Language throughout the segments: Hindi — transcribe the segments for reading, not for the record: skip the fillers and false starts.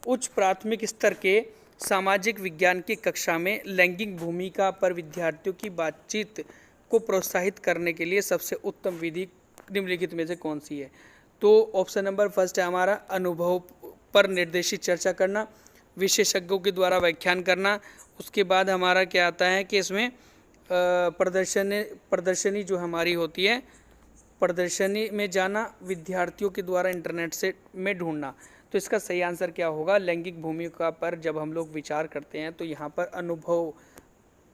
उच्च प्राथमिक स्तर के सामाजिक विज्ञान की कक्षा में लैंगिक भूमिका पर विद्यार्थियों की बातचीत को प्रोत्साहित करने के लिए सबसे उत्तम विधि निम्नलिखित में से कौन सी है? तो ऑप्शन नंबर फर्स्ट है हमारा अनुभव पर निर्देशित चर्चा करना, विशेषज्ञों के द्वारा व्याख्यान करना। उसके बाद हमारा क्या आता है कि इसमें प्रदर्शनी जो हमारी होती है, प्रदर्शनी में जाना, विद्यार्थियों के द्वारा इंटरनेट से में ढूंढना। तो इसका सही आंसर क्या होगा? लैंगिक भूमिका पर जब हम लोग विचार करते हैं तो यहाँ पर अनुभव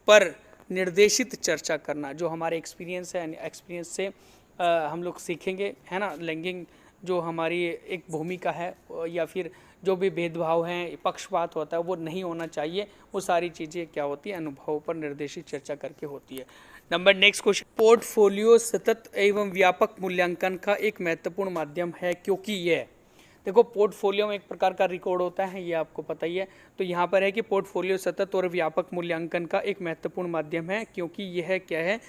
पर निर्देशित चर्चा करना, जो हमारे एक्सपीरियंस है, एक्सपीरियंस से हम लोग सीखेंगे, है ना। लैंगिक जो हमारी एक भूमिका है या फिर जो भी भेदभाव हैं, पक्षपात होता है, वो नहीं होना चाहिए। वो सारी चीज़ें क्या होती है? अनुभव पर निर्देशित चर्चा करके होती है। नंबर नेक्स्ट क्वेश्चन, पोर्टफोलियो सतत एवं व्यापक मूल्यांकन का एक महत्वपूर्ण माध्यम है क्योंकि यह, देखो पोर्टफोलियो में एक प्रकार का रिकॉर्ड होता है, ये आपको पता ही है। तो यहाँ पर है कि पोर्टफोलियो सतत और व्यापक मूल्यांकन का एक महत्वपूर्ण माध्यम है क्योंकि यह क्या है?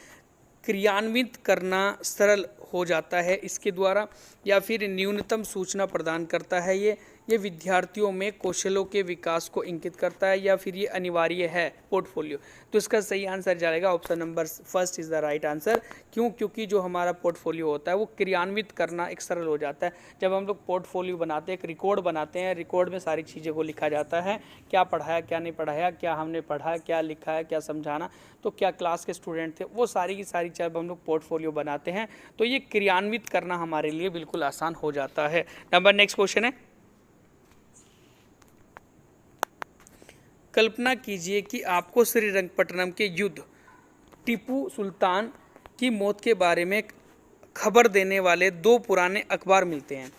क्रियान्वित करना सरल हो जाता है इसके द्वारा, या फिर न्यूनतम सूचना प्रदान करता है। ये विद्यार्थियों में कौशलों के विकास को इंगित करता है, या फिर ये अनिवार्य है पोर्टफोलियो। तो इसका सही आंसर जाएगा option number first is the right answer. क्यों? क्योंकि जो हमारा पोर्टफोलियो होता है वो क्रियान्वित करना एक सरल हो जाता है। जब हम लोग पोर्टफोलियो बनाते हैं, एक रिकॉर्ड बनाते हैं, रिकॉर्ड में सारी चीज़ों को लिखा जाता है, क्या पढ़ाया, क्या नहीं पढ़ाया, क्या हमने पढ़ा, क्या लिखा है, क्या समझाना, तो क्या क्लास के स्टूडेंट थे, वो सारी की सारी जब हम लोग पोर्टफोलियो बनाते हैं तो ये क्रियान्वित करना हमारे लिए बिल्कुल आसान हो जाता है। नंबर नेक्स्ट क्वेश्चन है, कल्पना कीजिए कि आपको श्रीरंगपट्टनम के युद्ध, टीपू सुल्तान की मौत के बारे में खबर देने वाले दो पुराने अखबार मिलते हैं।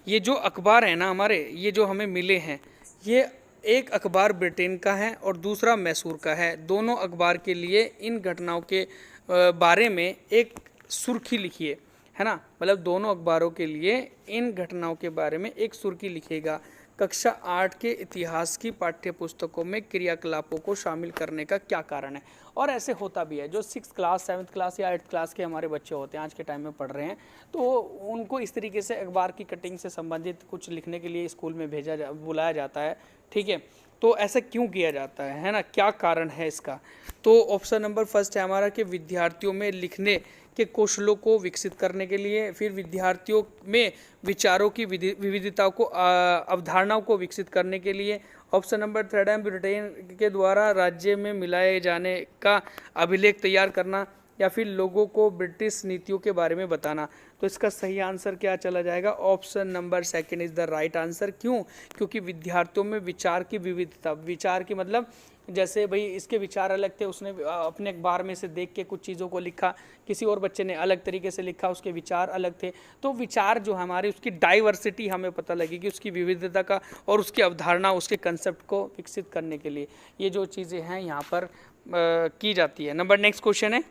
ये जो अखबार है ना हमारे, ये जो हमें मिले हैं, ये एक अखबार ब्रिटेन का है और दूसरा मैसूर का है। दोनों अखबार के लिए इन घटनाओं के बारे में एक सुर्खी लिखिए, है ना। मतलब दोनों अखबारों के लिए इन घटनाओं के बारे में एक सुर्खी लिखिएगा। कक्षा 8 के इतिहास की पाठ्य पुस्तकों में क्रियाकलापों को शामिल करने का क्या कारण है? और ऐसे होता भी है, जो 6th क्लास 7th क्लास या 8th क्लास के हमारे बच्चे होते हैं, आज के टाइम में पढ़ रहे हैं, तो उनको इस तरीके से अखबार की कटिंग से संबंधित कुछ लिखने के लिए स्कूल में बुलाया जाता है, ठीक है। तो ऐसा क्यों किया जाता है ना, क्या कारण है इसका? तो ऑप्शन नंबर फर्स्ट है हमारा कि विद्यार्थियों में लिखने के कौशलों को विकसित करने के लिए, फिर विद्यार्थियों में विचारों की विविधताओं को, अवधारणाओं को विकसित करने के लिए। ऑप्शन नंबर थर्ड है ब्रिटेन के द्वारा राज्य में मिलाए जाने का अभिलेख तैयार करना, या फिर लोगों को ब्रिटिश नीतियों के बारे में बताना। तो इसका सही आंसर क्या चला जाएगा? Option number second is the right answer. क्यों? क्योंकि विद्यार्थियों में विचार की विविधता, विचार की मतलब जैसे भाई इसके विचार अलग थे, उसने अपने अखबार में से देख के कुछ चीज़ों को लिखा, किसी और बच्चे ने अलग तरीके से लिखा, उसके विचार अलग थे। तो विचार जो हमारी, उसकी डाइवर्सिटी हमें पता लगेगी, उसकी विविधता का, और उसकी अवधारणा, उसके कंसेप्ट को विकसित करने के लिए ये जो चीज़ें हैं यहाँ पर की जाती है। नंबर नेक्स्ट क्वेश्चन है,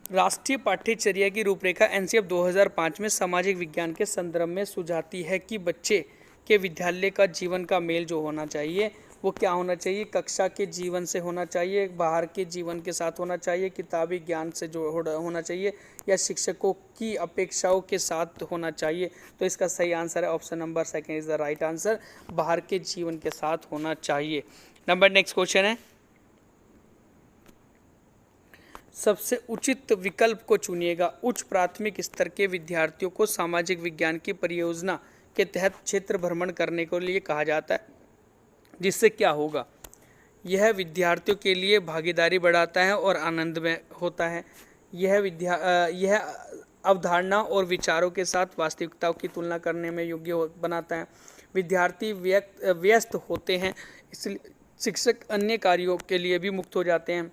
राष्ट्रीय पाठ्यचर्या की रूपरेखा एनसीएफ 2005 में सामाजिक विज्ञान के संदर्भ में सुझाती है कि बच्चे के विद्यालय का जीवन का मेल जो होना चाहिए वो क्या होना चाहिए? कक्षा के जीवन से होना चाहिए, बाहर के जीवन के साथ होना चाहिए, किताबी ज्ञान से जो होना चाहिए, या शिक्षकों की अपेक्षाओं के साथ होना चाहिए? तो इसका सही आंसर है option number second is the right answer, बाहर के जीवन के साथ होना चाहिए। नंबर नेक्स्ट क्वेश्चन है, सबसे उचित विकल्प को चुनिएगा। उच्च प्राथमिक स्तर के विद्यार्थियों को सामाजिक विज्ञान की परियोजना के तहत क्षेत्र भ्रमण करने के लिए कहा जाता है, जिससे क्या होगा? यह विद्यार्थियों के लिए भागीदारी बढ़ाता है और आनंदमय होता है। यह अवधारणा और विचारों के साथ वास्तविकताओं की तुलना करने में योग्य बनाता है। विद्यार्थी व्यस्त होते हैं, इसलिए शिक्षक अन्य कार्यों के लिए भी मुक्त हो जाते हैं।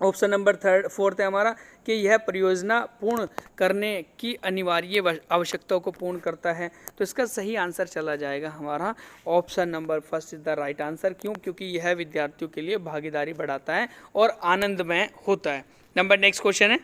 ऑप्शन नंबर फोर्थ है हमारा कि यह परियोजना पूर्ण करने की अनिवार्य आवश्यकताओं को पूर्ण करता है। तो इसका सही आंसर चला जाएगा हमारा option number first is the right answer. क्यों? क्योंकि यह विद्यार्थियों के लिए भागीदारी बढ़ाता है और आनंदमय होता है। नंबर नेक्स्ट क्वेश्चन है,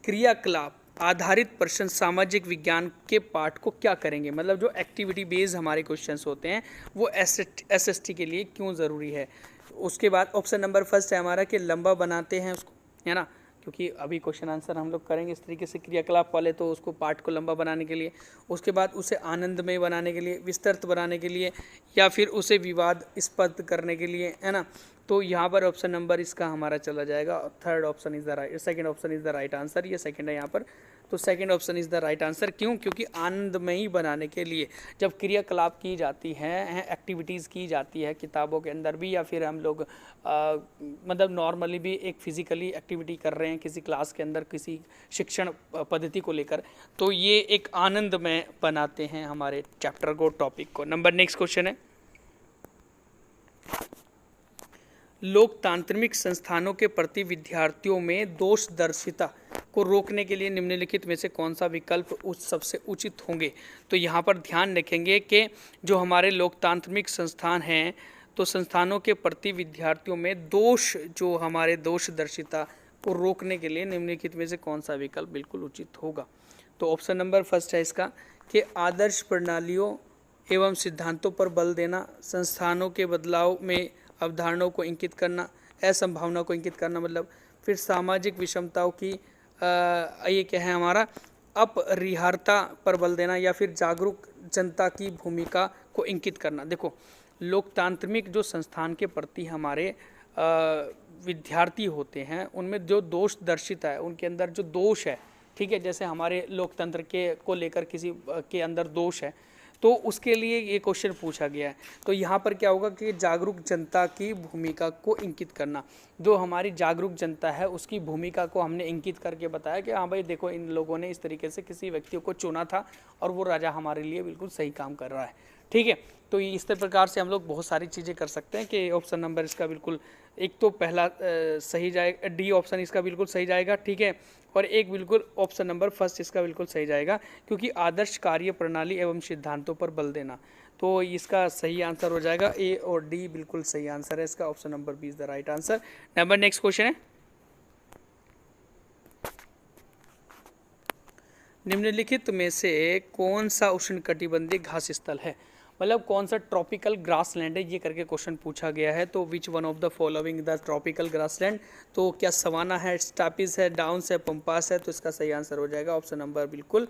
क्रियाकलाप आधारित प्रश्न सामाजिक विज्ञान के पाठ को क्या करेंगे? मतलब जो एक्टिविटी बेस्ड हमारे क्वेश्चंस होते हैं वो एसएसटी के लिए क्यों ज़रूरी है? उसके बाद ऑप्शन नंबर फर्स्ट है हमारा कि लंबा बनाते हैं उसको, है ना। क्योंकि अभी क्वेश्चन आंसर हम लोग करेंगे इस तरीके से क्रियाकलाप वाले, तो उसको पाठ को लंबा बनाने के लिए, उसके बाद उसे आनंदमय बनाने के लिए, विस्तृत बनाने के लिए, या फिर उसे विवादास्पद करने के लिए, है ना। तो यहाँ पर ऑप्शन नंबर इसका हमारा चला जाएगा, third option is the right, second option is the right answer, ये सेकंड है यहाँ पर। तो second option is the right answer. क्यों? क्योंकि आनंदमयी बनाने के लिए जब क्रियाकलाप की जाती हैं, एक्टिविटीज़ की जाती है किताबों के अंदर भी, या फिर हम लोग मतलब नॉर्मली भी एक फिजिकली एक्टिविटी कर रहे हैं किसी क्लास के अंदर, किसी शिक्षण पद्धति को लेकर, तो ये एक आनंदमय बनाते हैं हमारे चैप्टर को, टॉपिक को। नंबर नेक्स्ट क्वेश्चन है, लोकतांत्रिक संस्थानों के प्रति विद्यार्थियों में दोषदर्शिता को रोकने के लिए निम्नलिखित में से कौन सा विकल्प सबसे उचित होंगे। तो यहाँ पर ध्यान रखेंगे कि जो हमारे लोकतांत्रिक संस्थान हैं, तो संस्थानों के प्रति विद्यार्थियों में जो हमारे दोषदर्शिता को रोकने के लिए निम्नलिखित में से कौन सा विकल्प बिल्कुल उचित होगा। तो ऑप्शन नंबर फर्स्ट है इसका कि आदर्श प्रणालियों एवं सिद्धांतों पर बल देना, संस्थानों के बदलाव में अवधारणाओं को इंगित करना, असंभावना को इंगित करना, मतलब फिर सामाजिक विषमताओं की ये क्या है हमारा अपरिहार्यता पर बल देना, या फिर जागरूक जनता की भूमिका को इंगित करना। देखो, लोकतांत्रिक जो संस्थान के प्रति हमारे विद्यार्थी होते हैं, उनमें जो दोष दर्शित है, उनके अंदर जो दोष है, ठीक है, जैसे हमारे लोकतंत्र के को लेकर किसी के अंदर दोष है, तो उसके लिए ये क्वेश्चन पूछा गया है। तो यहाँ पर क्या होगा कि जागरूक जनता की भूमिका को इंगित करना, जो हमारी जागरूक जनता है उसकी भूमिका को हमने इंगित करके बताया कि हाँ भाई देखो, इन लोगों ने इस तरीके से किसी व्यक्ति को चुना था और वो राजा हमारे लिए बिल्कुल सही काम कर रहा है, ठीक है। तो इस प्रकार से हम लोग बहुत सारी चीज़ें कर सकते हैं कि ऑप्शन नंबर इसका बिल्कुल, एक तो पहला सही जाएगा, डी ऑप्शन इसका बिल्कुल सही जाएगा, ठीक है, और एक बिल्कुल ऑप्शन नंबर फर्स्ट इसका बिल्कुल सही जाएगा, क्योंकि आदर्श कार्य प्रणाली एवं सिद्धांतों पर बल देना, तो इसका सही आंसर हो जाएगा। ए और डी बिल्कुल सही आंसर है इसका, option number B is the right answer. Number next question है, निम्नलिखित में से कौन सा उष्णकटिबंधीय घास स्थल है, मतलब कौन सा ट्रॉपिकल ग्रासलैंड है, ये करके क्वेश्चन पूछा गया है। तो which one of the following the tropical grassland, तो क्या सवाना है, स्टापिस है, डाउन्स है, पंपास है, तो इसका सही आंसर हो जाएगा ऑप्शन नंबर बिल्कुल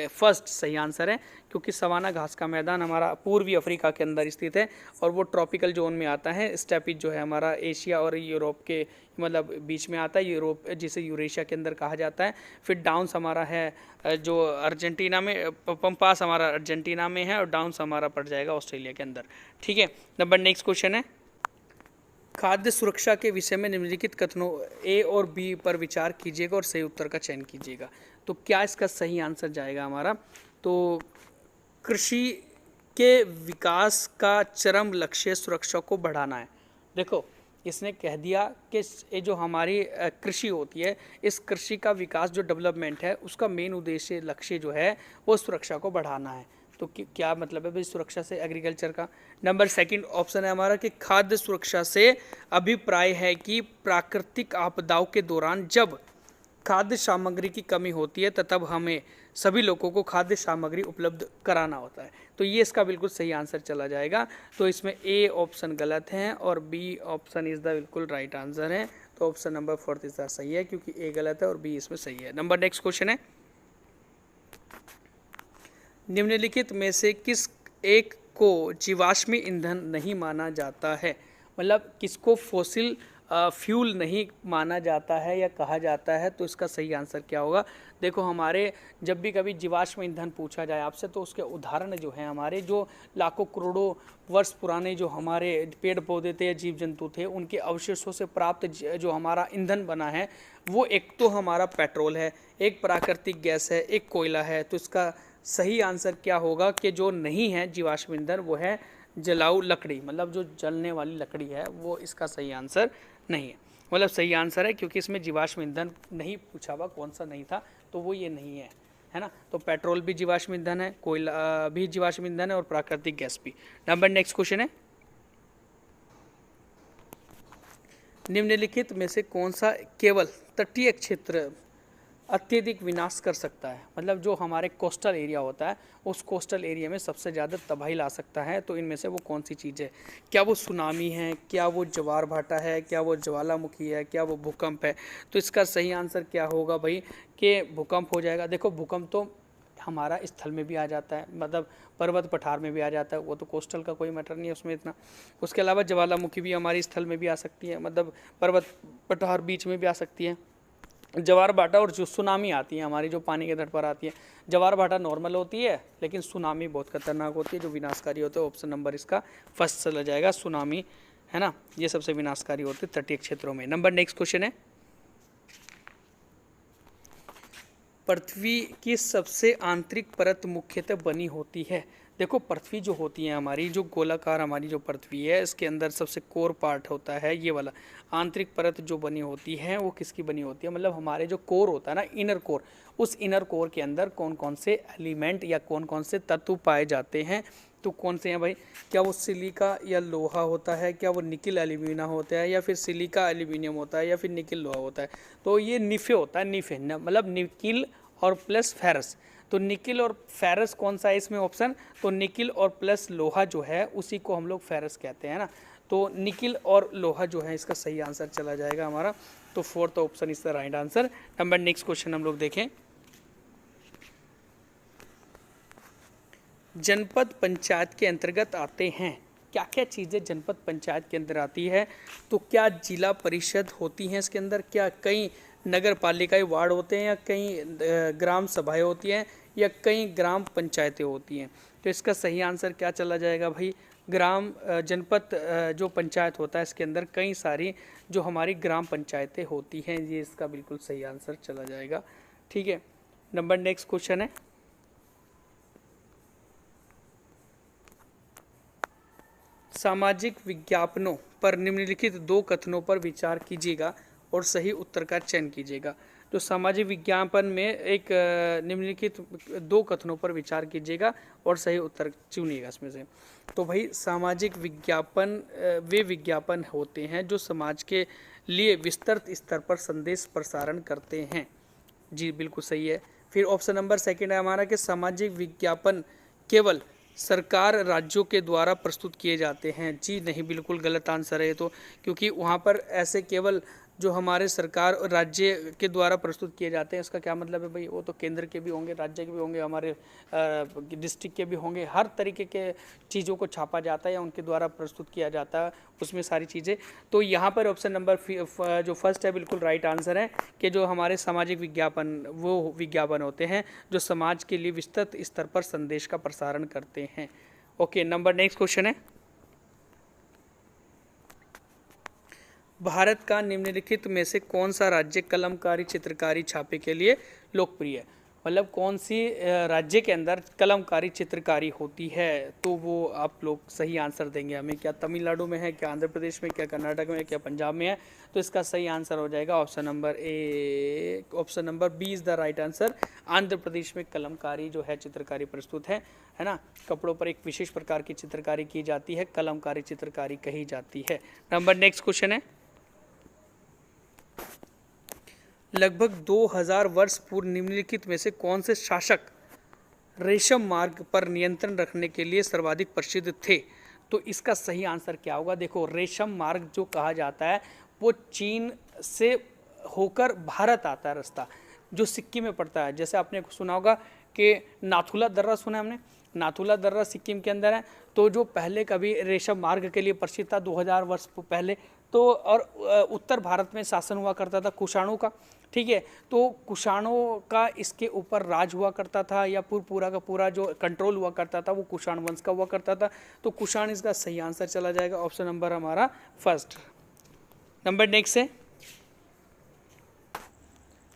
फर्स्ट सही आंसर है, क्योंकि सवाना घास का मैदान हमारा पूर्वी अफ्रीका के अंदर स्थित है और वो ट्रॉपिकल जोन में आता है। स्टेपिस जो है हमारा एशिया और यूरोप के मतलब बीच में आता है, यूरोप जिसे यूरेशिया के अंदर कहा जाता है। फिर डाउन्स हमारा है जो अर्जेंटीना में, पंपास हमारा अर्जेंटीना में है, और डाउन्स हमारा पड़ जाएगा ऑस्ट्रेलिया के अंदर, ठीक है। नंबर नेक्स्ट क्वेश्चन है, खाद्य सुरक्षा के विषय में निम्नलिखित कथनों ए और बी पर विचार कीजिएगा और सही उत्तर का चयन कीजिएगा। तो क्या इसका सही आंसर जाएगा हमारा, तो कृषि के विकास का चरम लक्ष्य सुरक्षा को बढ़ाना है। देखो, इसने कह दिया कि ये जो हमारी कृषि होती है, इस कृषि का विकास जो डेवलपमेंट है, उसका मेन उद्देश्य लक्ष्य जो है वो सुरक्षा को बढ़ाना है। तो क्या मतलब है भाई सुरक्षा से एग्रीकल्चर का। नंबर सेकंड ऑप्शन है हमारा कि खाद्य सुरक्षा से अभिप्राय है कि प्राकृतिक आपदाओं के दौरान जब खाद्य सामग्री की कमी होती है तब हमें सभी लोगों को खाद्य सामग्री उपलब्ध कराना होता है। तो ये इसका बिल्कुल सही आंसर चला जाएगा। तो इसमें ए ऑप्शन गलत है और बी ऑप्शन इज द बिल्कुल राइट आंसर है। तो option number fourth is the सही है, क्योंकि ए गलत है और बी इसमें सही है। नंबर नेक्स्ट क्वेश्चन है, निम्नलिखित में से किस एक को जीवाश्मी ईंधन नहीं माना जाता है, मतलब किसको फॉसिल फ्यूल नहीं माना जाता है या कहा जाता है। तो इसका सही आंसर क्या होगा। देखो, हमारे जब भी कभी जीवाश्म ईंधन पूछा जाए आपसे, तो उसके उदाहरण जो हैं हमारे जो लाखों करोड़ों वर्ष पुराने जो हमारे पेड़ पौधे थे, जीव जंतु थे, उनके अवशेषों से प्राप्त जो हमारा ईंधन बना है, वो एक तो हमारा पेट्रोल है, एक प्राकृतिक गैस है, एक कोयला है। तो इसका सही आंसर क्या होगा कि जो नहीं है जीवाश्म ईंधन, वो है जलाऊ लकड़ी, मतलब जो जलने वाली लकड़ी है, वो इसका सही आंसर नहीं है। मतलब सही आंसर है, क्योंकि इसमें जीवाश्म ईंधन नहीं पूछा हुआ, कौन सा नहीं था, तो वो ये नहीं है, है ना। तो पेट्रोल भी जीवाश्म ईंधन है, कोयला भी जीवाश्म ईंधन है और प्राकृतिक गैस भी। नंबर नेक्स्ट क्वेश्चन है, निम्नलिखित में से कौन सा केवल तटीय क्षेत्र अत्यधिक विनाश कर सकता है, मतलब जो हमारे कोस्टल एरिया होता है उस कोस्टल एरिया में सबसे ज़्यादा तबाही ला सकता है। तो इनमें से वो कौन सी चीज़ है? क्या वो सुनामी है, क्या वो ज्वार भाटा है, क्या वो ज्वालामुखी है, क्या वो भूकंप है? तो इसका सही आंसर क्या होगा भाई कि भूकंप हो जाएगा। देखो भूकंप तो हमारा स्थल में भी आ जाता है, मतलब पर्वत पठार में भी आ जाता है, वो तो कोस्टल का कोई मैटर नहीं है उसमें इतना। उसके अलावा ज्वालामुखी भी हमारी स्थल में भी आ सकती है, मतलब पर्वत पठार बीच में भी आ सकती है। ज्वार भाटा और जो सुनामी आती है हमारी, जो पानी के तट पर आती है, ज्वार भाटा नॉर्मल होती है लेकिन सुनामी बहुत खतरनाक होती है, जो विनाशकारी होते हैं। ऑप्शन नंबर इसका फर्स्ट चला जाएगा, सुनामी, है ना, ये सबसे विनाशकारी होती है तटीय क्षेत्रों में। नंबर नेक्स्ट क्वेश्चन है, पृथ्वी की सबसे आंतरिक परत मुख्यतः बनी होती है। देखो पृथ्वी जो होती है हमारी, जो गोलाकार हमारी जो पृथ्वी है, इसके अंदर सबसे कोर पार्ट होता है ये वाला, आंतरिक परत जो बनी होती है वो किसकी बनी होती है? मतलब हमारे जो कोर होता है ना, इनर कोर, उस इनर कोर के अंदर कौन कौन से एलिमेंट या कौन कौन से तत्व पाए जाते हैं? तो कौन से हैं भाई? क्या वो सिलिका या लोहा होता है, क्या वो निकिल एल्यूमिना होता है, या फिर सिलिका एल्यूमिनियम होता है, या फिर निकिल लोहा होता है? तो ये निफे होता है, निफे मतलब निकिल और प्लस फेरस। तो निकिल और फेरस कौन सा है इसमें ऑप्शन? तो निकिल और प्लस लोहा जो है उसी को हम लोग फेरस कहते हैं ना। तो निकिल और लोहा जो है इसका सही आंसर चला जाएगा हमारा। तो fourth option is the right answer. Number next question हम लोग देखें, जनपद पंचायत के अंतर्गत आते हैं, क्या क्या चीज़ें जनपद पंचायत के अंदर आती है? तो क्या जिला परिषद होती हैं इसके अंदर, क्या कई नगर पालिकाएं वार्ड होते हैं, या कई ग्राम सभाएं होती हैं, या कई ग्राम पंचायतें होती हैं? तो इसका सही आंसर क्या चला जाएगा भाई? जनपद जो पंचायत होता है इसके अंदर कई सारी जो हमारी ग्राम पंचायतें होती हैं, ये इसका बिल्कुल सही आंसर चला जाएगा। ठीक है, नंबर नेक्स्ट क्वेश्चन है, सामाजिक विज्ञापनों पर निम्नलिखित दो कथनों पर विचार कीजिएगा और सही उत्तर का चयन कीजिएगा। तो सामाजिक विज्ञापन में एक निम्नलिखित दो कथनों पर विचार कीजिएगा और सही उत्तर चुनिएगा इसमें से। तो भाई सामाजिक विज्ञापन वे विज्ञापन होते हैं जो समाज के लिए विस्तृत स्तर पर संदेश प्रसारण करते हैं। जी बिल्कुल सही है। फिर ऑप्शन नंबर सेकंड है हमारा कि सामाजिक विज्ञापन केवल सरकार राज्यों के द्वारा प्रस्तुत किए जाते हैं। जी नहीं, बिल्कुल गलत आंसर है तो, क्योंकि वहाँ पर ऐसे केवल जो हमारे सरकार और राज्य के द्वारा प्रस्तुत किए जाते हैं, इसका क्या मतलब है भाई? वो तो केंद्र के भी होंगे, राज्य के भी होंगे, हमारे डिस्ट्रिक्ट के भी होंगे, हर तरीके के चीज़ों को छापा जाता है या उनके द्वारा प्रस्तुत किया जाता है उसमें सारी चीज़ें। तो यहाँ पर ऑप्शन नंबर जो फर्स्ट है बिल्कुल राइट आंसर है कि जो हमारे सामाजिक विज्ञापन वो विज्ञापन होते हैं जो समाज के लिए विस्तृत स्तर पर संदेश का प्रसारण करते हैं। ओके, नंबर नेक्स्ट क्वेश्चन है, भारत का निम्नलिखित में से कौन सा राज्य कलमकारी चित्रकारी छापे के लिए लोकप्रिय है? मतलब कौन सी राज्य के अंदर कलमकारी चित्रकारी होती है? तो वो आप लोग सही आंसर देंगे हमें। क्या तमिलनाडु में है, क्या आंध्र प्रदेश में, क्या कर्नाटक में, क्या पंजाब में है? तो इसका सही आंसर हो जाएगा option number A, option number B is the right answer. Andhra Pradesh में कलमकारी जो है चित्रकारी प्रस्तुत है ना। कपड़ों पर एक विशेष प्रकार की चित्रकारी की जाती है, कलमकारी चित्रकारी कही जाती है। नंबर नेक्स्ट क्वेश्चन है, लगभग 2000 वर्ष पूर्व निम्नलिखित में से कौन से शासक रेशम मार्ग पर नियंत्रण रखने के लिए सर्वाधिक प्रसिद्ध थे? तो इसका सही आंसर क्या होगा? देखो रेशम मार्ग जो कहा जाता है वो चीन से होकर भारत आता है रास्ता, जो सिक्किम में पड़ता है। जैसे आपने सुना होगा कि नाथुला दर्रा, सुना है हमने? नाथुला दर्रा सिक्किम के अंदर है। तो जो पहले कभी रेशम मार्ग के लिए प्रसिद्ध था 2000 वर्ष पहले, तो और उत्तर भारत में शासन हुआ करता था कुषाणों का। ठीक है, तो कुषाणों का इसके ऊपर राज हुआ करता था, या पूरा का पूरा जो कंट्रोल हुआ करता था वो कुषाण वंश का हुआ करता था। तो कुषाण इसका सही आंसर चला जाएगा, ऑप्शन नंबर हमारा फर्स्ट। नंबर नेक्स्ट है,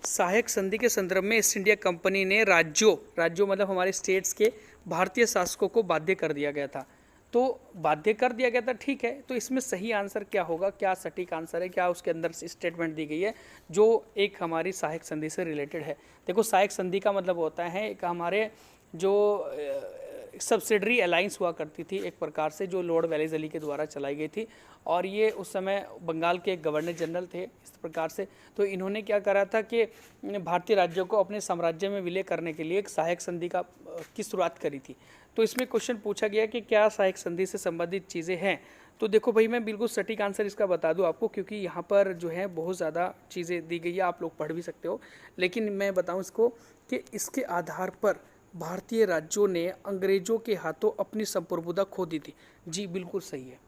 सहायक संधि के संदर्भ में ईस्ट इंडिया कंपनी ने राज्यों मतलब हमारे स्टेट्स के भारतीय शासकों को बाध्य कर दिया गया था। तो बाध्य कर दिया गया था, ठीक है। तो इसमें सही आंसर क्या होगा? क्या सटीक आंसर है? क्या उसके अंदर स्टेटमेंट दी गई है जो एक हमारी सहायक संधि से रिलेटेड है? देखो सहायक संधि का मतलब होता है एक हमारे जो सब्सिडरी अलाइंस हुआ करती थी एक प्रकार से, जो लॉर्ड वेलेस अली के द्वारा चलाई गई थी, और ये उस समय बंगाल के गवर्नर जनरल थे इस प्रकार से। तो इन्होंने क्या करा था कि भारतीय राज्यों को अपने साम्राज्य में विलय करने के लिए एक सहायक संधि की शुरुआत करी थी। तो इसमें क्वेश्चन पूछा गया कि क्या सहायक संधि से संबंधित चीज़ें हैं। तो देखो भाई, मैं बिल्कुल सटीक आंसर इसका बता दूं आपको, क्योंकि यहाँ पर जो है बहुत ज़्यादा चीज़ें दी गई है, आप लोग पढ़ भी सकते हो, लेकिन मैं बताऊं इसको कि इसके आधार पर भारतीय राज्यों ने अंग्रेजों के हाथों अपनी संप्रभुता खो दी थी। जी बिल्कुल सही है,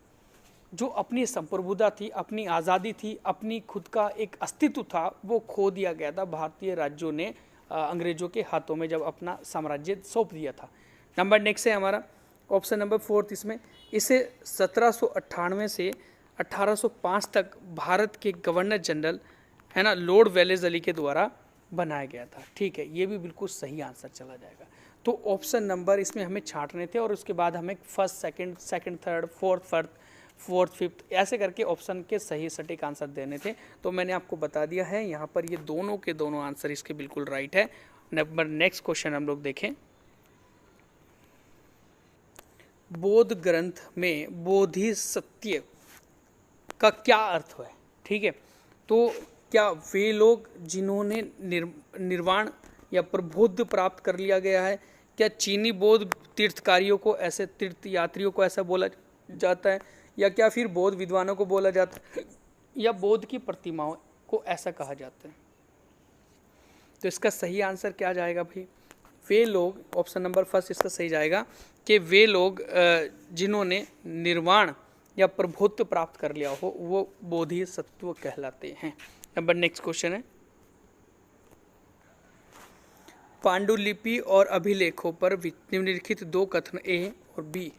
जो अपनी संप्रभुता थी, अपनी आज़ादी थी, अपनी खुद का एक अस्तित्व था, वो खो दिया गया था भारतीय राज्यों ने अंग्रेजों के हाथों में जब अपना साम्राज्य सौंप दिया था। नंबर नेक्स्ट है हमारा ऑप्शन नंबर 4 इसमें, इसे 1798 से 1805 तक भारत के गवर्नर जनरल है ना लॉर्ड वेलेस अली के द्वारा बनाया गया था। ठीक है, ये भी बिल्कुल सही आंसर चला जाएगा। तो ऑप्शन नंबर इसमें हमें छांटने थे और उसके बाद हमें first second third fourth fifth ऐसे करके ऑप्शन के सही सटीक आंसर देने थे। तो मैंने आपको बता दिया है यहाँ पर ये दोनों के दोनों आंसर इसके बिल्कुल राइट है। नंबर नेक्स्ट क्वेश्चन हम लोग देखें, बौद्ध ग्रंथ में बोधिसत्व का क्या अर्थ है। ठीक है, तो क्या वे लोग जिन्होंने निर्वाण या प्रबोध प्राप्त कर लिया गया है, क्या चीनी बौद्ध तीर्थकारियों को, ऐसे तीर्थ यात्रियों को ऐसा बोला जाता है, या क्या फिर बौद्ध विद्वानों को बोला जाता है, या बौद्ध की प्रतिमाओं को ऐसा कहा जाता है। तो इसका सही आंसर क्या जाएगा भाई, वे लोग, ऑप्शन नंबर फर्स्ट इसका सही जाएगा कि वे लोग जिन्होंने निर्वाण या प्रभुत्व प्राप्त कर लिया हो वो बोधिसत्व कहलाते हैं। नंबर नेक्स्ट क्वेश्चन है, पांडुलिपि और अभिलेखों पर निम्नलिखित दो कथन ए और बी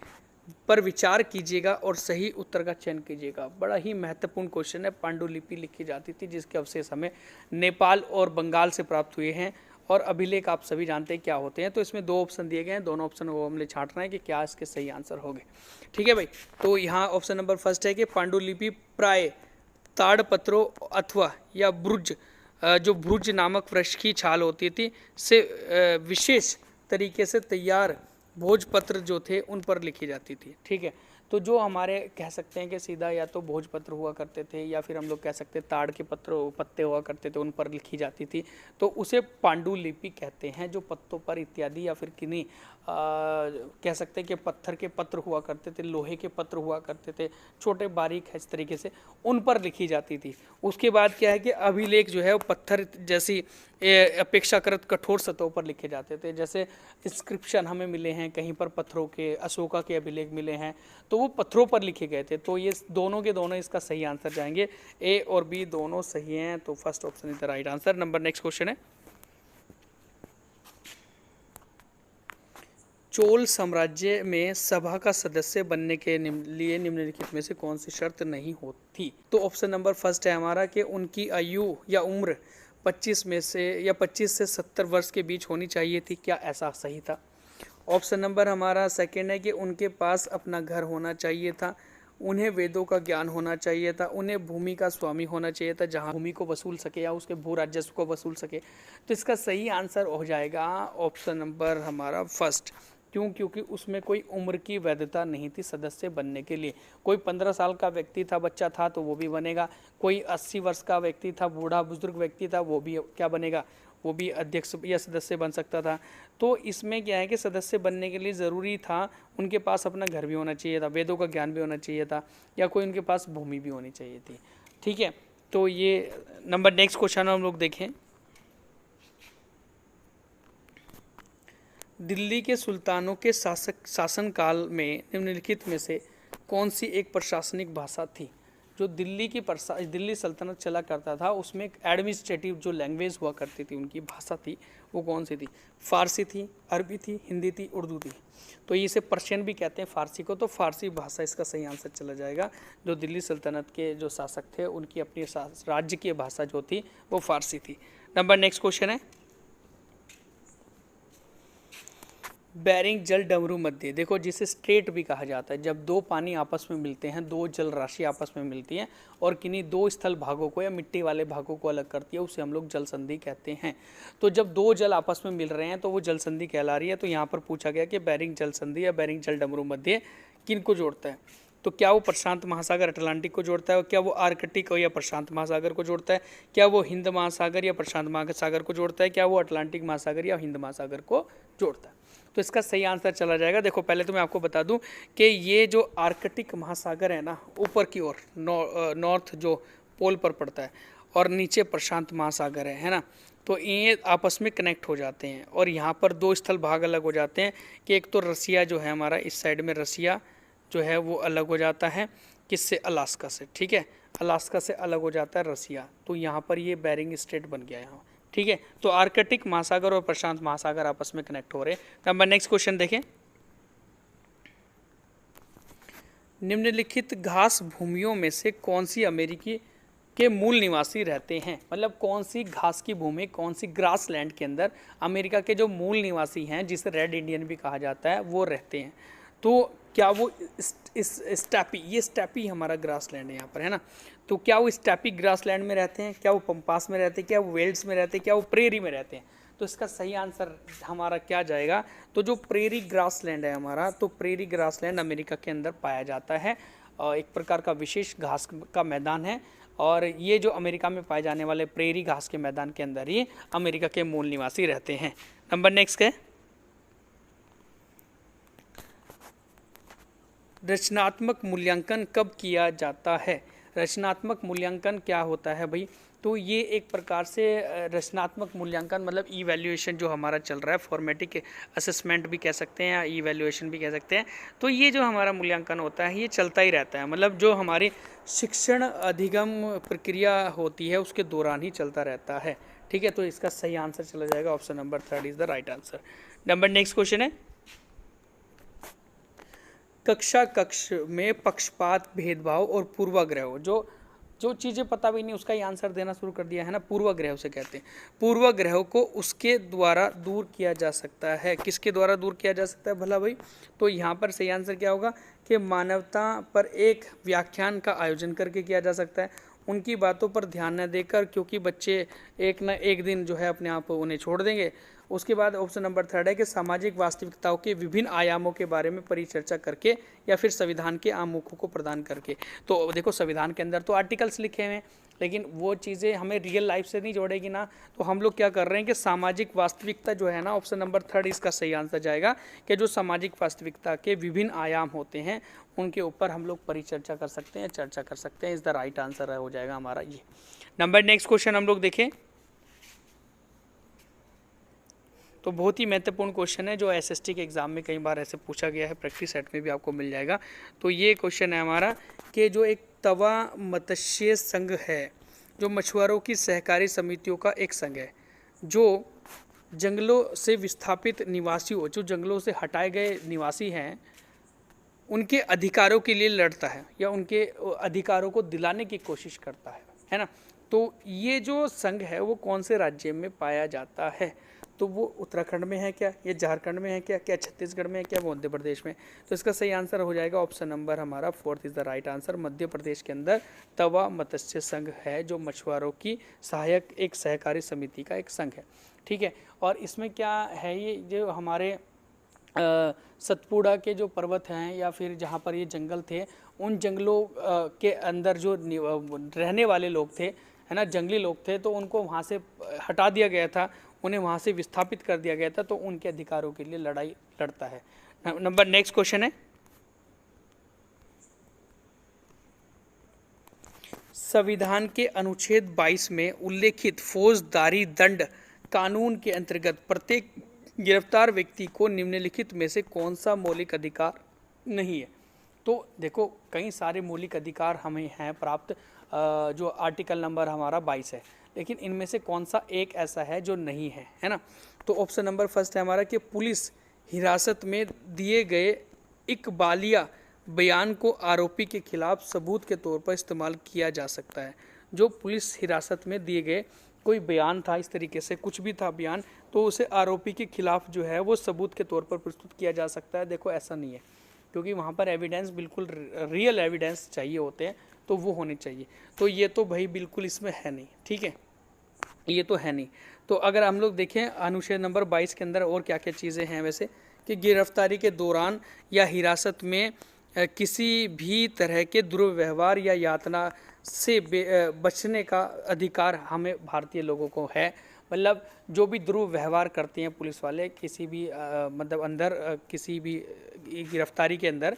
पर विचार कीजिएगा और सही उत्तर का चयन कीजिएगा। बड़ा ही महत्वपूर्ण क्वेश्चन है। पांडुलिपि लिखी जाती थी जिसके अवशेष हमें नेपाल और बंगाल से प्राप्त हुए हैं, और अभिलेख आप सभी जानते हैं क्या होते हैं। तो इसमें दो ऑप्शन दिए गए हैं, दोनों ऑप्शन को हमने छांटना है कि क्या इसके सही आंसर होंगे। ठीक है भाई, तो यहाँ ऑप्शन नंबर फर्स्ट है कि पांडुलिपि प्राय ताड़पत्रों अथवा या ब्रुज, जो ब्रुज नामक वृक्ष की छाल होती थी से विशेष तरीके से तैयार भोजपत्र जो थे उन पर लिखी जाती थी। ठीक है, तो जो हमारे कह सकते हैं कि सीधा या तो भोजपत्र हुआ करते थे या फिर हम लोग कह सकते हैं ताड़ के पत्ते हुआ करते थे, उन पर लिखी जाती थी, तो उसे पांडुलिपि कहते हैं। जो पत्तों पर इत्यादि या फिर किन्हीं कह सकते हैं कि पत्थर के पत्र हुआ करते थे, लोहे के पत्र हुआ करते थे, छोटे बारीक है इस तरीके से, उन पर लिखी जाती थी। उसके बाद क्या है कि अभिलेख जो है वो पत्थर जैसी अपेक्षाकृत कठोर सतहों पर लिखे जाते थे। जैसे इंस्क्रिप्शन हमें मिले हैं कहीं पर पत्थरों के, अशोका के अभिलेख मिले हैं, तो वो पत्थरों पर लिखे गए थे। तो ये दोनों के दोनों इसका सही आंसर जाएंगे, ए और बी दोनों सही हैं। तो first option is the right answer. Number next question है, चोल साम्राज्य में सभा का सदस्य बनने के लिए निम्नलिखित में से कौन सी शर्त नहीं होती। तो ऑप्शन नंबर फर्स्ट है हमारा कि उनकी आयु या उम्र 25 में से या 25 से 70 वर्ष के बीच होनी चाहिए थी। क्या ऐसा सही था? ऑप्शन नंबर हमारा सेकंड है कि उनके पास अपना घर होना चाहिए था, उन्हें वेदों का ज्ञान होना चाहिए था, उन्हें भूमि का स्वामी होना चाहिए था जहां भूमि को वसूल सके या उसके भू राजस्व को वसूल सके। तो इसका सही आंसर हो जाएगा ऑप्शन नंबर हमारा फर्स्ट। क्यों? क्योंकि उसमें कोई उम्र की वैधता नहीं थी सदस्य बनने के लिए। कोई 15 साल का व्यक्ति था, बच्चा था, तो वो भी बनेगा। कोई 80 वर्ष का व्यक्ति था, बूढ़ा बुजुर्ग व्यक्ति था, वो भी क्या बनेगा, वो भी अध्यक्ष या सदस्य बन सकता था। तो इसमें क्या है कि सदस्य बनने के लिए ज़रूरी था उनके पास अपना घर भी होना चाहिए था, वेदों का ज्ञान भी होना चाहिए था, या कोई उनके पास भूमि भी होनी चाहिए थी। ठीक है, तो ये नंबर नेक्स्ट क्वेश्चन हम लोग देखें, दिल्ली के सुल्तानों के शासनकाल में निम्नलिखित में से कौन सी एक प्रशासनिक भाषा थी? जो दिल्ली सल्तनत चला करता था उसमें एक एडमिनिस्ट्रेटिव जो लैंग्वेज हुआ करती थी, उनकी भाषा थी, वो कौन सी थी? फारसी थी, अरबी थी, हिंदी थी, उर्दू थी। तो ये इसे पर्शियन भी कहते हैं फारसी को, तो फारसी भाषा इसका सही आंसर चला जाएगा। जो दिल्ली सल्तनत के जो शासक थे उनकी अपनी राज्य की भाषा जो थी वो फारसी थी। नंबर नेक्स्ट क्वेश्चन है, बेरिंग जल डमरू मध्य, देखो जिसे स्ट्रेट भी कहा जाता है, जब दो पानी आपस में मिलते हैं, दो जल राशि आपस में मिलती है और किन्हीं दो स्थल भागों को या मिट्टी वाले भागों को अलग करती है, उसे हम लोग जल संधि कहते हैं। तो जब दो जल आपस में मिल रहे हैं तो वो जल संधि कहला रही है। तो यहाँ पर पूछा गया कि बेरिंग जल संधि या बेरिंग जल डमरू मध्य किन को जोड़ता है, तो क्या वो प्रशांत महासागर अटलांटिक को जोड़ता है, क्या वो आर्कटिक या प्रशांत महासागर को जोड़ता है, क्या वो हिंद महासागर या प्रशांत महासागर को जोड़ता है, क्या वो अटलांटिक महासागर या हिंद महासागर को जोड़ता है। तो इसका सही आंसर चला जाएगा। देखो पहले तो मैं आपको बता दूं कि ये जो आर्कटिक महासागर है ना, ऊपर की ओर नॉर्थ जो पोल पर पड़ता है, और नीचे प्रशांत महासागर है ना, तो ये आपस में कनेक्ट हो जाते हैं और यहाँ पर दो स्थल भाग अलग हो जाते हैं कि एक तो रसिया जो है हमारा, इस साइड में रसिया जो है वो अलग हो जाता है, किससे, अलास्का से, ठीक है, अलास्का से अलग हो जाता है रसिया। तो यहाँ पर ये बेरिंग स्ट्रेट बन गया यहाँ, ठीक है। तो आर्कटिक महासागर और प्रशांत महासागर आपस में कनेक्ट हो रहे हैं। नंबर नेक्स्ट क्वेश्चन देखें, निम्नलिखित घास भूमियों में से कौन सी अमेरिकी के मूल निवासी रहते हैं, मतलब कौन सी घास की भूमि, कौन सी ग्रास लैंड के अंदर अमेरिका के जो मूल निवासी हैं, जिसे रेड इंडियन भी कहा जाता है, वो रहते हैं। तो क्या वो इस स्टैपी, ये स्टैपी हमारा ग्रास लैंड है यहाँ पर, है ना, तो क्या वो स्टैपी ग्रास लैंड में रहते हैं, क्या वो पंपास में रहते हैं, क्या वो वेल्ड्स में रहते हैं, क्या वो प्रेरी में रहते हैं। तो इसका सही आंसर हमारा क्या जाएगा, तो जो प्रेरी ग्रास लैंड है हमारा, तो प्रेरी ग्रास लैंड अमेरिका के अंदर पाया जाता है, एक प्रकार का विशेष घास का मैदान है, और ये जो अमेरिका में पाए जाने वाले प्रेरी घास के मैदान के अंदर ही अमेरिका के मूल निवासी रहते हैं। नंबर नेक्स्ट है, रचनात्मक मूल्यांकन कब किया जाता है। रचनात्मक मूल्यांकन क्या होता है भाई, तो ये एक प्रकार से रचनात्मक मूल्यांकन मतलब इवैल्यूएशन जो हमारा चल रहा है, फॉर्मेटिक असेसमेंट भी कह सकते हैं या इवैल्यूएशन भी कह सकते हैं। तो ये जो हमारा मूल्यांकन होता है ये चलता ही रहता है, मतलब जो हमारी शिक्षण अधिगम प्रक्रिया होती है उसके दौरान ही चलता रहता है, ठीक है। तो इसका सही आंसर चला जाएगा option number 3 is the right answer. Number next question है, कक्ष में पक्षपात, भेदभाव और पूर्वाग्रह, जो चीज़ें पता भी नहीं उसका ही आंसर देना शुरू कर दिया है ना, पूर्वाग्रह से कहते हैं। पूर्वाग्रह को उसके द्वारा दूर किया जा सकता है, किसके द्वारा दूर किया जा सकता है भला भाई, तो यहाँ पर सही आंसर क्या होगा कि मानवता पर एक व्याख्यान का आयोजन करके किया जा सकता है, उनकी बातों पर ध्यान न देकर, क्योंकि बच्चे एक न एक दिन जो है अपने आप उन्हें छोड़ देंगे। उसके बाद ऑप्शन नंबर 3 है कि सामाजिक वास्तविकताओं के विभिन्न आयामों के बारे में परिचर्चा करके या फिर संविधान के आमुखों को प्रदान करके। तो देखो संविधान के अंदर तो आर्टिकल्स लिखे हुए हैं, लेकिन वो चीज़ें हमें रियल लाइफ से नहीं जोड़ेगी ना, तो हम लोग क्या कर रहे हैं कि सामाजिक वास्तविकता जो है ना, ऑप्शन नंबर 3 इसका सही आंसर जाएगा कि जो सामाजिक वास्तविकता के विभिन्न आयाम होते हैं उनके ऊपर हम लोग परिचर्चा कर सकते हैं, चर्चा कर सकते हैं। इस द राइट आंसर हो जाएगा हमारा ये। नंबर नेक्स्ट क्वेश्चन हम लोग देखें, तो बहुत ही महत्वपूर्ण क्वेश्चन है जो एसएसटी के एग्ज़ाम में कई बार ऐसे पूछा गया है, प्रैक्टिस सेट में भी आपको मिल जाएगा। तो ये क्वेश्चन है हमारा कि जो एक तवा मत्स्य संघ है, जो मछुआरों की सहकारी समितियों का एक संघ है, जो जंगलों से विस्थापित निवासियों, जो जंगलों से हटाए गए निवासी हैं, उनके अधिकारों के लिए लड़ता है या उनके अधिकारों को दिलाने की कोशिश करता है ना। तो ये जो संघ है वो कौन से राज्य में पाया जाता है, तो वो उत्तराखंड में है क्या, ये झारखंड में है क्या, क्या छत्तीसगढ़ में है क्या, मध्य प्रदेश में। तो इसका सही आंसर हो जाएगा ऑप्शन नंबर हमारा 4 is the right answer. Madhya Pradesh के अंदर तवा मत्स्य संघ है, जो मछुआरों की सहायक एक सहकारी समिति का एक संघ है, ठीक है। और इसमें क्या है, ये जो हमारे सतपुड़ा के जो पर्वत हैं या फिर जहाँ पर ये जंगल थे, उन जंगलों के अंदर जो रहने वाले लोग थे, है ना, जंगली लोग थे, तो उनको वहाँ से हटा दिया गया था, उन्हें वहाँ से विस्थापित कर दिया गया था, तो उनके अधिकारों के लिए लड़ाई लड़ता है। नंबर नेक्स्ट क्वेश्चन है, संविधान के अनुच्छेद 22 में उल्लेखित फौजदारी दंड कानून के अंतर्गत प्रत्येक गिरफ्तार व्यक्ति को निम्नलिखित में से कौन सा मौलिक अधिकार नहीं है। तो देखो कई सारे मौलिक अधिकार हमें हैं प्राप्त, जो आर्टिकल नंबर हमारा 22 है, लेकिन इनमें से कौन सा एक ऐसा है जो नहीं है ना। तो ऑप्शन नंबर फर्स्ट है हमारा कि पुलिस हिरासत में दिए गए इकबालिया बयान को आरोपी के खिलाफ सबूत के तौर पर इस्तेमाल किया जा सकता है। जो पुलिस हिरासत में दिए गए कोई बयान था, इस तरीके से कुछ भी था बयान, तो उसे आरोपी के खिलाफ जो है वो सबूत के तौर पर प्रस्तुत किया जा सकता है। देखो ऐसा नहीं है, क्योंकि वहाँ पर एविडेंस बिल्कुल रियल एविडेंस चाहिए होते हैं, तो वो होने चाहिए। तो ये तो भाई बिल्कुल इसमें है नहीं, ठीक है, ये तो है नहीं। तो अगर हम लोग देखें अनुच्छेद नंबर 22 के अंदर और क्या क्या चीज़ें हैं वैसे, कि गिरफ्तारी के दौरान या हिरासत में किसी भी तरह के दुर्व्यवहार या यातना से बचने का अधिकार हमें भारतीय लोगों को है। मतलब जो भी दुर्व्यवहार करते हैं पुलिस वाले किसी भी मतलब अंदर किसी भी गिरफ्तारी के अंदर,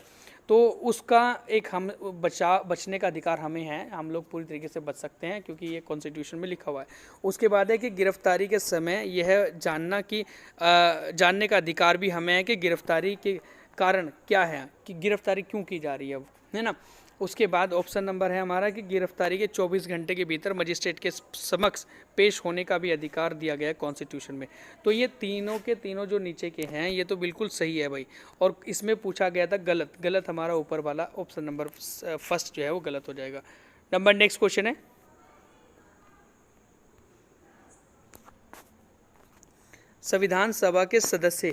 तो उसका एक हम बचने का अधिकार हमें है, हम लोग पूरी तरीके से बच सकते हैं, क्योंकि ये कॉन्स्टिट्यूशन में लिखा हुआ है। उसके बाद है कि गिरफ्तारी के समय यह जानने का अधिकार भी हमें है कि गिरफ्तारी के कारण क्या है, कि गिरफ्तारी क्यों की जा रही है, है ना। उसके बाद ऑप्शन नंबर है हमारा कि गिरफ्तारी के 24 घंटे के भीतर मजिस्ट्रेट के समक्ष पेश होने का भी अधिकार दिया गया है कॉन्स्टिट्यूशन में। तो ये तीनों के तीनों जो नीचे के हैं ये तो बिल्कुल सही है भाई। और इसमें पूछा गया था गलत, गलत हमारा ऊपर वाला ऑप्शन नंबर फर्स्ट जो है वो गलत हो जाएगा। नंबर नेक्स्ट क्वेश्चन है, संविधान सभा के सदस्य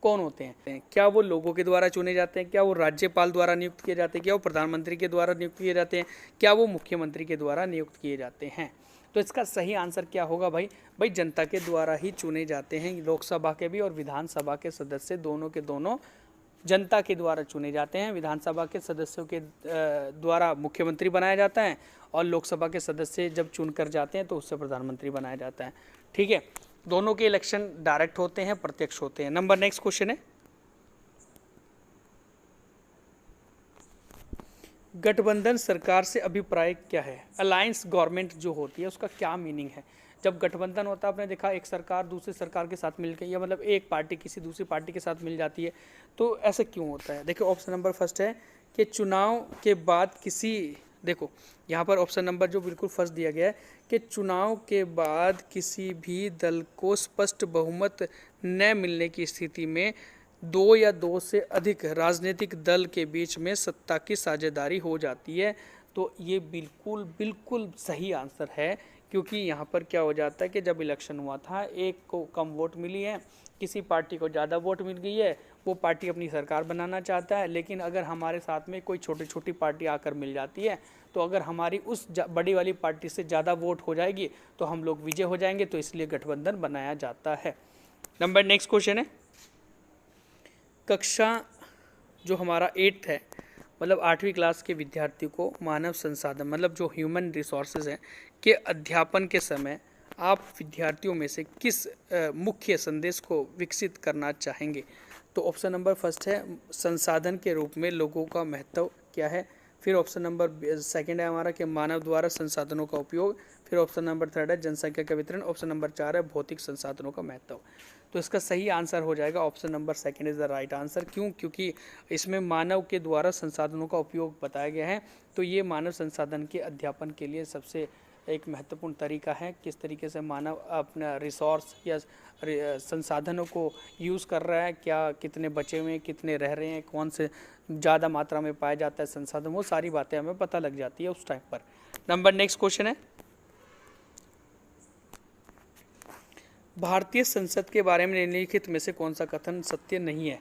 कौन होते हैं? क्या वो लोगों के द्वारा चुने जाते हैं, क्या वो राज्यपाल द्वारा नियुक्त किए जाते हैं, क्या वो प्रधानमंत्री के द्वारा नियुक्त किए जाते हैं, क्या वो मुख्यमंत्री के द्वारा नियुक्त किए जाते हैं? तो इसका सही आंसर क्या होगा भाई? भाई जनता के द्वारा ही चुने जाते हैं। लोकसभा के भी और विधानसभा के सदस्य दोनों के दोनों जनता के द्वारा चुने जाते हैं। विधानसभा के सदस्यों के द्वारा मुख्यमंत्री बनाया जाता है, और लोकसभा के सदस्य जब चुन कर जाते हैं तो उससे प्रधानमंत्री बनाया जाता है, ठीक है। दोनों के इलेक्शन डायरेक्ट होते हैं, प्रत्यक्ष होते हैं। नंबर नेक्स्ट क्वेश्चन है, गठबंधन सरकार से अभिप्राय क्या है? अलायंस गवर्नमेंट जो होती है उसका क्या मीनिंग है? जब गठबंधन होता है, आपने देखा एक सरकार दूसरी सरकार के साथ मिलकर, या मतलब एक पार्टी किसी दूसरी पार्टी के साथ मिल जाती है, तो ऐसा क्यों होता है? देखो ऑप्शन नंबर फर्स्ट है कि चुनाव के बाद किसी, देखो यहाँ पर ऑप्शन नंबर जो बिल्कुल फर्स्ट दिया गया है कि चुनाव के बाद किसी भी दल को स्पष्ट बहुमत न मिलने की स्थिति में दो या दो से अधिक राजनीतिक दल के बीच में सत्ता की साझेदारी हो जाती है। तो ये बिल्कुल बिल्कुल सही आंसर है, क्योंकि यहाँ पर क्या हो जाता है कि जब इलेक्शन हुआ था, एक को कम वोट मिली है, किसी पार्टी को ज़्यादा वोट मिल गई है, वो पार्टी अपनी सरकार बनाना चाहता है। लेकिन अगर हमारे साथ में कोई छोटी छोटी पार्टी आकर मिल जाती है, तो अगर हमारी उस बड़ी वाली पार्टी से ज़्यादा वोट हो जाएगी तो हम लोग विजय हो जाएंगे, तो इसलिए गठबंधन बनाया जाता है। नंबर नेक्स्ट क्वेश्चन है, कक्षा जो हमारा 8th है, मतलब 8वीं क्लास के विद्यार्थी को मानव संसाधन मतलब जो ह्यूमन रिसोर्सेज हैं के अध्यापन के समय आप विद्यार्थियों में से किस मुख्य संदेश को विकसित करना चाहेंगे? तो ऑप्शन नंबर फर्स्ट है संसाधन के रूप में लोगों का महत्व क्या है। फिर ऑप्शन नंबर सेकंड है हमारा कि मानव द्वारा संसाधनों का उपयोग। फिर ऑप्शन नंबर थर्ड है जनसंख्या का वितरण। ऑप्शन नंबर 4 है भौतिक संसाधनों का महत्व। तो इसका सही आंसर हो जाएगा option number second is the right answer. क्यों? क्योंकि इसमें मानव के द्वारा संसाधनों का उपयोग बताया गया है। तो ये मानव संसाधन के अध्यापन के लिए सबसे एक महत्वपूर्ण तरीका है, किस तरीके से मानव अपना रिसोर्स या संसाधनों को यूज़ कर रहा है, क्या कितने बचे हुए हैं, कितने रह रहे हैं, कौन से ज़्यादा मात्रा में पाया जाता है संसाधन, वो सारी बातें हमें पता लग जाती है उस टाइम पर। नंबर नेक्स्ट क्वेश्चन है, भारतीय संसद के बारे में निम्नलिखित में से कौन सा कथन सत्य नहीं है?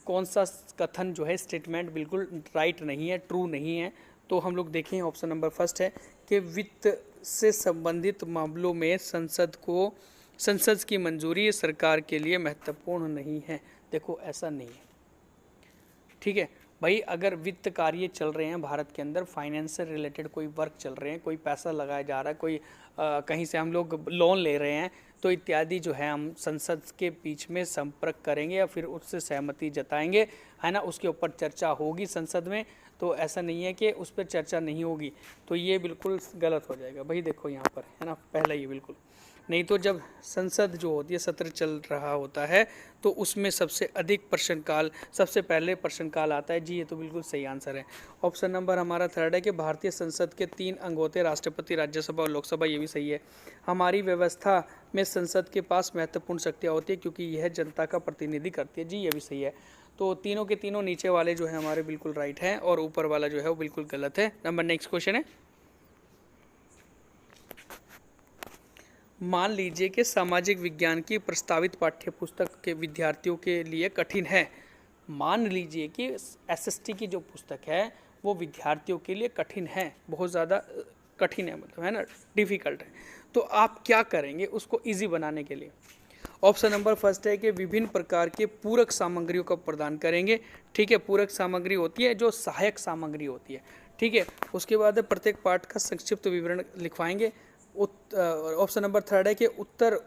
कौन सा कथन जो है स्टेटमेंट बिल्कुल राइट नहीं है, ट्रू नहीं है? तो हम लोग देखें ऑप्शन नंबर फर्स्ट है कि वित्त से संबंधित मामलों में संसद की मंजूरी सरकार के लिए महत्वपूर्ण नहीं है। देखो ऐसा नहीं है, ठीक है भाई। अगर वित्त कार्य चल रहे हैं भारत के अंदर, फाइनेंस से रिलेटेड कोई वर्क चल रहे हैं, कोई पैसा लगाया जा रहा है, कोई कहीं से हम लोग लोन ले रहे हैं, तो इत्यादि जो है हम संसद के बीच में संपर्क करेंगे या फिर उससे सहमति जताएंगे, है ना, उसके ऊपर चर्चा होगी संसद में। तो ऐसा नहीं है कि उस पर चर्चा नहीं होगी, तो ये बिल्कुल गलत हो जाएगा भाई। देखो यहाँ पर है ना, पहला ये बिल्कुल नहीं। तो जब संसद जो होती है सत्र चल रहा होता है तो उसमें सबसे अधिक प्रश्नकाल, सबसे पहले प्रश्नकाल आता है। जी ये तो बिल्कुल सही आंसर है। ऑप्शन नंबर हमारा थर्ड है कि भारतीय संसद के 3 अंग होते हैं, राष्ट्रपति, राज्यसभा और लोकसभा। ये भी सही है। हमारी व्यवस्था में संसद के पास महत्वपूर्ण शक्तियाँ होती है क्योंकि यह जनता का प्रतिनिधि करती है। जी ये भी सही है। तो तीनों के तीनों नीचे वाले जो है हमारे बिल्कुल राइट हैं और ऊपर वाला जो है वो बिल्कुल गलत है। नंबर नेक्स्ट क्वेश्चन है, मान लीजिए कि सामाजिक विज्ञान की प्रस्तावित पाठ्य पुस्तक के विद्यार्थियों के लिए कठिन है। मान लीजिए कि एसएसटी की जो पुस्तक है वो विद्यार्थियों के लिए कठिन है, बहुत ज़्यादा कठिन है, मतलब है ना, डिफ़िकल्ट है। तो आप क्या करेंगे उसको इजी बनाने के लिए? ऑप्शन नंबर फर्स्ट है कि विभिन्न प्रकार के पूरक सामग्रियों का प्रदान करेंगे। ठीक है, पूरक सामग्री होती है जो सहायक सामग्री होती है। ठीक है, उसके बाद प्रत्येक पाठ का संक्षिप्त विवरण लिखवाएंगे। ऑप्शन नंबर थर्ड है कि उत्तर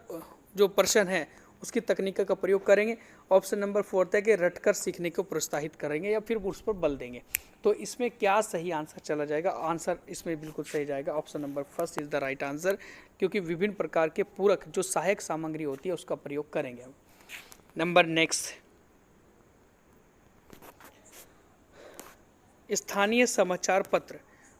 जो प्रश्न है उसकी तकनीक का प्रयोग करेंगे। ऑप्शन नंबर फोर्थ है कि रटकर सीखने को प्रोत्साहित करेंगे या फिर उस पर बल देंगे। तो इसमें क्या सही आंसर चला जाएगा? आंसर इसमें बिल्कुल सही जाएगा, option number first is the right answer, क्योंकि विभिन्न प्रकार के पूरक जो सहायक सामग्री होती है उसका प्रयोग करेंगे हम। नंबर नेक्स्ट, स्थानीय समाचार पत्र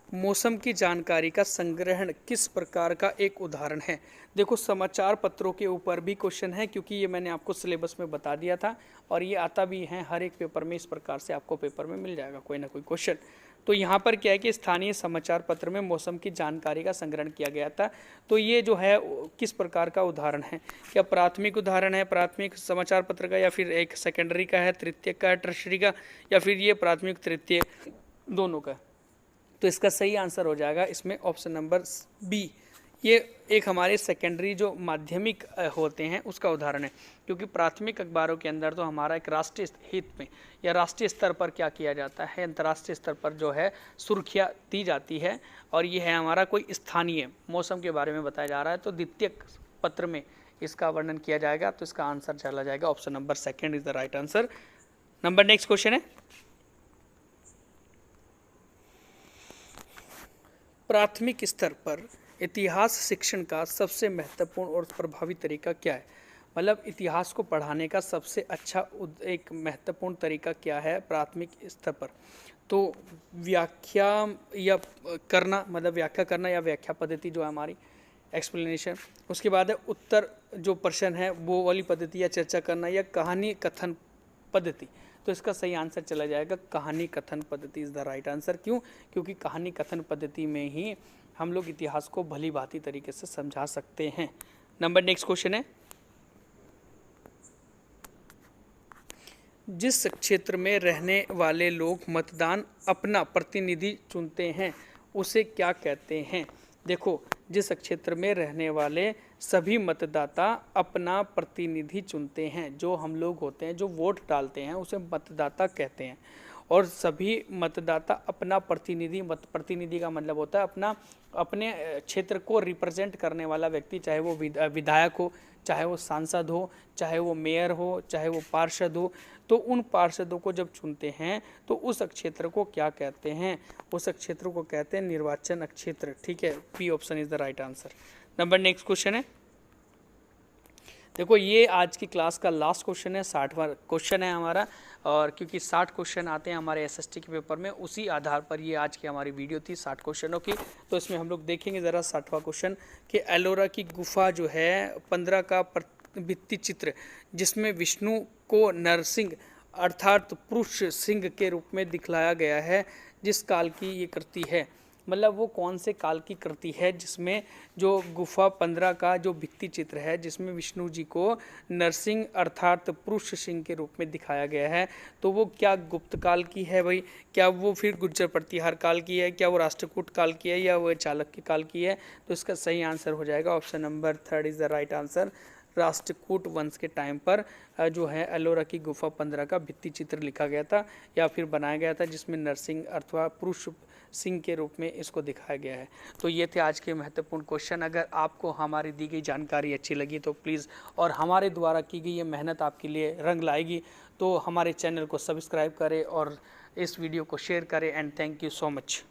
मौसम की जानकारी का संग्रहण किस प्रकार का एक उदाहरण है? देखो, समाचार पत्रों के ऊपर भी क्वेश्चन है, क्योंकि ये मैंने आपको सिलेबस में बता दिया था और ये आता भी है हर एक पेपर में। इस प्रकार से आपको पेपर में मिल जाएगा कोई ना कोई क्वेश्चन। तो यहाँ पर क्या है कि स्थानीय समाचार पत्र में मौसम की जानकारी का संग्रहण किया गया था। तो ये जो है किस प्रकार का उदाहरण है? क्या प्राथमिक उदाहरण है प्राथमिक समाचार पत्र का, या फिर एक सेकेंडरी का है, तृतीयक का है, टर्शरी का, या फिर ये प्राथमिक तृतीय दोनों का? तो इसका सही आंसर हो जाएगा इसमें ऑप्शन नंबर बी। ये एक हमारे सेकेंडरी जो माध्यमिक होते हैं उसका उदाहरण है, क्योंकि प्राथमिक अखबारों के अंदर तो हमारा एक राष्ट्रीय हित में या राष्ट्रीय स्तर पर क्या किया जाता है, अंतर्राष्ट्रीय स्तर पर जो है सुर्खियाँ दी जाती है, और ये है हमारा कोई स्थानीय मौसम के बारे में बताया जा रहा है। तो द्वितीयक पत्र में इसका वर्णन किया जाएगा। तो इसका आंसर चला जाएगा option number second is the right answer. Number next question है, प्राथमिक स्तर पर इतिहास शिक्षण का सबसे महत्वपूर्ण और प्रभावी तरीका क्या है? मतलब इतिहास को पढ़ाने का सबसे अच्छा एक महत्वपूर्ण तरीका क्या है प्राथमिक स्तर पर? तो व्याख्या या करना, मतलब व्याख्या करना या व्याख्या पद्धति जो है हमारी, एक्सप्लेनेशन। उसके बाद है उत्तर जो प्रश्न है वो वाली पद्धति या चर्चा करना, या कहानी कथन पद्धति। तो इसका सही आंसर चला जाएगा कहानी कथन पद्धति इज द राइट आंसर। क्यों? क्योंकि कहानी कथन पद्धति में ही हम लोग इतिहास को भली भांति तरीके से समझा सकते हैं। नंबर नेक्स्ट क्वेश्चन है, जिस क्षेत्र में रहने वाले लोग मतदान अपना प्रतिनिधि चुनते हैं उसे क्या कहते हैं? देखो, जिस क्षेत्र में रहने वाले सभी मतदाता अपना प्रतिनिधि चुनते हैं, जो हम लोग होते हैं जो वोट डालते हैं उसे मतदाता कहते हैं। और सभी मतदाता अपना प्रतिनिधि का मतलब होता है अपने क्षेत्र को रिप्रेजेंट करने वाला व्यक्ति, चाहे वो विधायक हो, चाहे वो सांसद हो, चाहे वो मेयर हो, चाहे वो पार्षद हो। तो उन पार्षदों को जब चुनते हैं तो उस क्षेत्र को क्या कहते हैं? उस क्षेत्र को कहते हैं निर्वाचन क्षेत्र। ठीक है, B option is the right answer. Number next question है, देखो ये आज की क्लास का लास्ट क्वेश्चन है, 60वां क्वेश्चन है हमारा। और क्योंकि 60 क्वेश्चन आते हैं हमारे एसएसटी के पेपर में, उसी आधार पर ये आज की हमारी वीडियो थी 60 क्वेश्चनों की। तो इसमें हम लोग देखेंगे ज़रा 60वां क्वेश्चन कि एलोरा की गुफा जो है 15 का भित्ति चित्र जिसमें विष्णु को नरसिंह अर्थात पुरुष सिंह के रूप में दिखलाया गया है, जिस काल की ये कृति है? मतलब वो कौन से काल की कृति है जिसमें जो गुफा 15 का जो भित्ति चित्र है जिसमें विष्णु जी को नरसिंह अर्थात पुरुष सिंह के रूप में दिखाया गया है? तो वो क्या गुप्त काल की है भाई? क्या वो फिर गुर्जर प्रतिहार काल की है? क्या वो राष्ट्रकूट काल की है, या वो चालुक्य काल की है? तो इसका सही आंसर हो जाएगा option number third is the right answer. Rashtrakuta वंश के टाइम पर जो है एलोरा की गुफा 15 का भित्ति चित्र लिखा गया था या फिर बनाया गया था, जिसमें नरसिंह अथवा पुरुष सिंह के रूप में इसको दिखाया गया है। तो ये थे आज के महत्वपूर्ण क्वेश्चन। अगर आपको हमारी दी गई जानकारी अच्छी लगी तो प्लीज़, और हमारे द्वारा की गई ये मेहनत आपके लिए रंग लाएगी, तो हमारे चैनल को सब्सक्राइब करें और इस वीडियो को शेयर करें। And thank you so much.